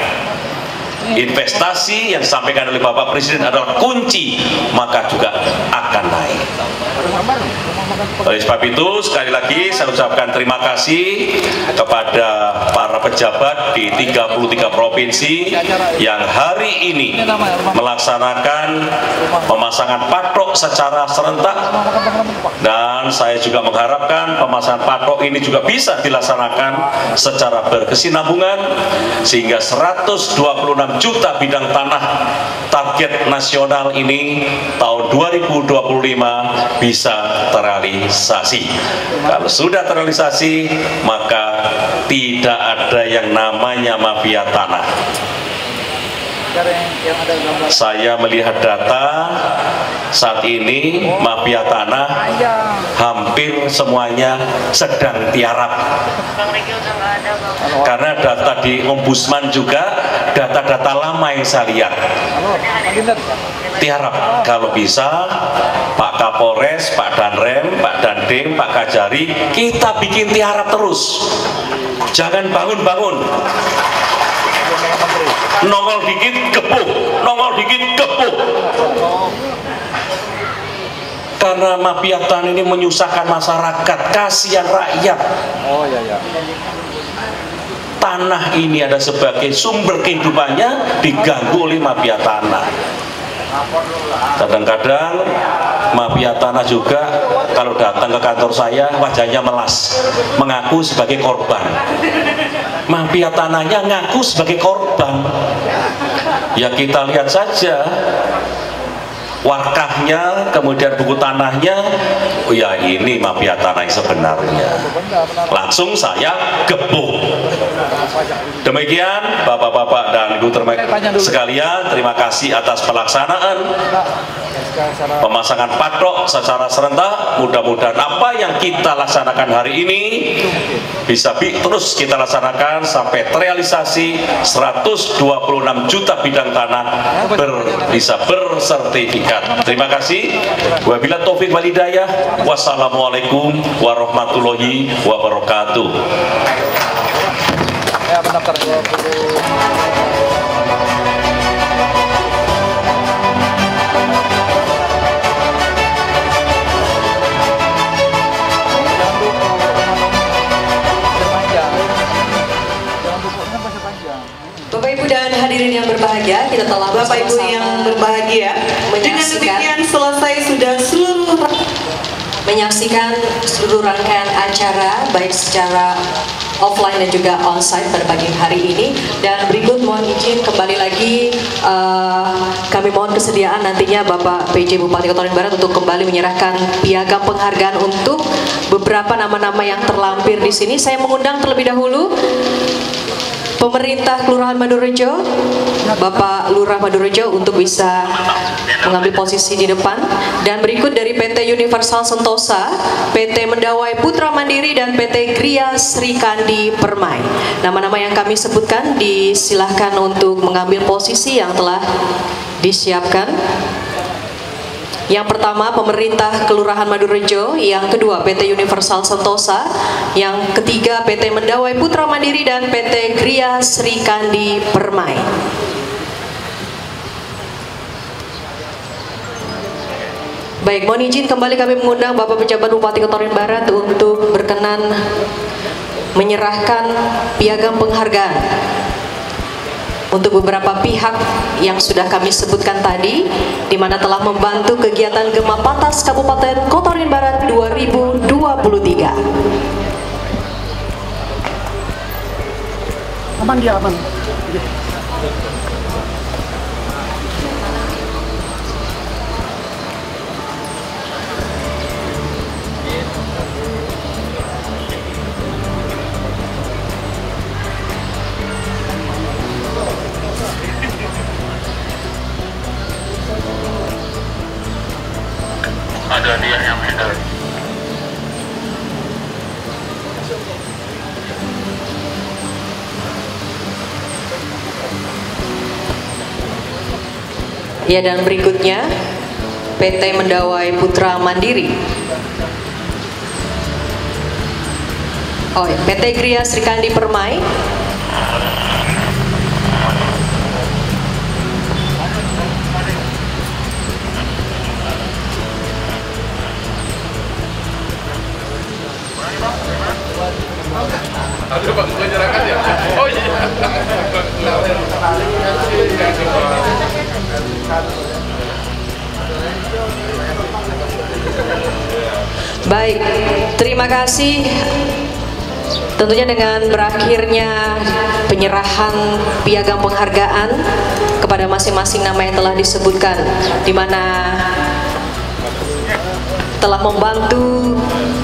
Investasi yang disampaikan oleh Bapak Presiden adalah kunci, maka juga akan naik. Oleh sebab itu, sekali lagi saya ucapkan terima kasih kepada para pejabat di 33 provinsi yang hari ini melaksanakan pemasangan patok secara serentak, dan saya juga mengharapkan pemasangan patok ini juga bisa dilaksanakan secara berkesinambungan sehingga 126 juta bidang tanah target nasional ini tahun 2025 bisa terrealisasi. Kalau sudah terrealisasi, maka tidak ada yang namanya mafia tanah. Saya melihat data saat ini mafia tanah hampir semuanya sedang tiarap. Karena data di Ombudsman juga data-data lama yang saya lihat tiarap. Kalau bisa Pak Kapolres, Pak Danrem, Pak Dandim, Pak Kajari, kita bikin tiarap terus. Jangan bangun-bangun. Nongol dikit gepuh, nongol dikit gepuh. Karena mafia tanah ini menyusahkan masyarakat, kasihan rakyat. Tanah ini ada sebagai sumber kehidupannya diganggu oleh mafia tanah. Kadang-kadang mafia tanah juga kalau datang ke kantor saya wajahnya melas, mengaku sebagai korban. Mafia tanahnya ngaku sebagai korban. Ya kita lihat saja warkahnya, kemudian buku tanahnya. Oh ya, ini mafia tanah yang sebenarnya. Langsung saya gebuk. Demikian Bapak-bapak dan Ibu sekalian, terima kasih atas pelaksanaan pemasangan patok secara serentak. Mudah-mudahan apa yang kita laksanakan hari ini bisa terus kita laksanakan sampai terrealisasi 126 juta bidang tanah bisa bersertifikat. Terima kasih. Wabillahi taufik wal hidayah. Wassalamualaikum warahmatullahi wabarakatuh. Ya, pendaftar 20. Bapak Ibu dan hadirin yang berbahagia, kita telah Bapak Ibu yang berbahagia, dengan demikian selesai sudah menyaksikan seluruh rangkaian acara baik secara offline dan juga onsite pada pagi hari ini. Dan berikut mohon izin kembali lagi kami mohon kesediaan nantinya Bapak PJ Bupati Kota Barat untuk kembali menyerahkan piagam penghargaan untuk beberapa nama-nama yang terlampir di sini. Saya mengundang terlebih dahulu Pemerintah Kelurahan Madorejo, Bapak Lurah Madorejo untuk bisa mengambil posisi di depan. Dan berikut dari PT Universal Sentosa, PT Mendawai Putra Mandiri, dan PT Gria Sri Kandi Permai. Nama-nama yang kami sebutkan disilahkan untuk mengambil posisi yang telah disiapkan. Yang pertama Pemerintah Kelurahan Madorejo, yang kedua PT Universal Sentosa, yang ketiga PT Mendawai Putra Mandiri, dan PT Gria Sri Kandi Permai. Baik, mohon izin kembali kami mengundang Bapak Pejabat Bupati Kota Barat untuk berkenan menyerahkan piagam penghargaan untuk beberapa pihak yang sudah kami sebutkan tadi, di mana telah membantu kegiatan Gema Patas Kabupaten Kota Barat 2023. Aman dia, aman. Ya, dan berikutnya PT Mendawai Putra Mandiri. Oh, PT Gria Srikandi Permai. Oh iya. Baik, terima kasih. Tentunya dengan berakhirnya penyerahan piagam penghargaan kepada masing-masing nama yang telah disebutkan, di mana telah membantu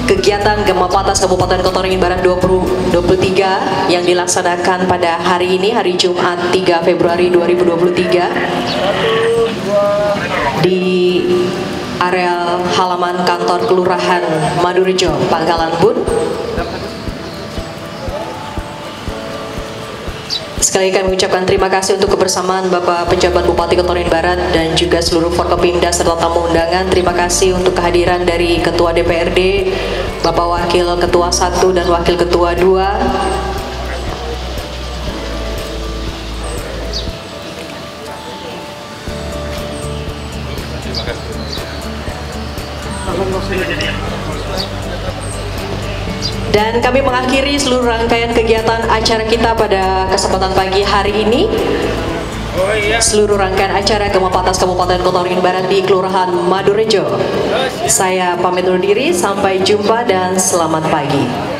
kegiatan Gemapatas Kabupaten Kota Waringin Barat 2023 yang dilaksanakan pada hari ini, hari Jumat 3 Februari 2023 di areal halaman kantor Kelurahan Madurejo, Pangkalan Bun. Sekali lagi kami mengucapkan terima kasih untuk kebersamaan Bapak Pejabat Bupati Kota Waringin Barat dan juga seluruh Forkopimda serta tamu undangan. Terima kasih untuk kehadiran dari Ketua DPRD, Bapak Wakil Ketua 1 dan Wakil Ketua 2. Dan kami mengakhiri seluruh rangkaian kegiatan acara kita pada kesempatan pagi hari ini. Seluruh rangkaian acara Gemapatas Kabupaten Kota Waringin Barat di Kelurahan Madurejo. Saya pamit undur diri, sampai jumpa dan selamat pagi.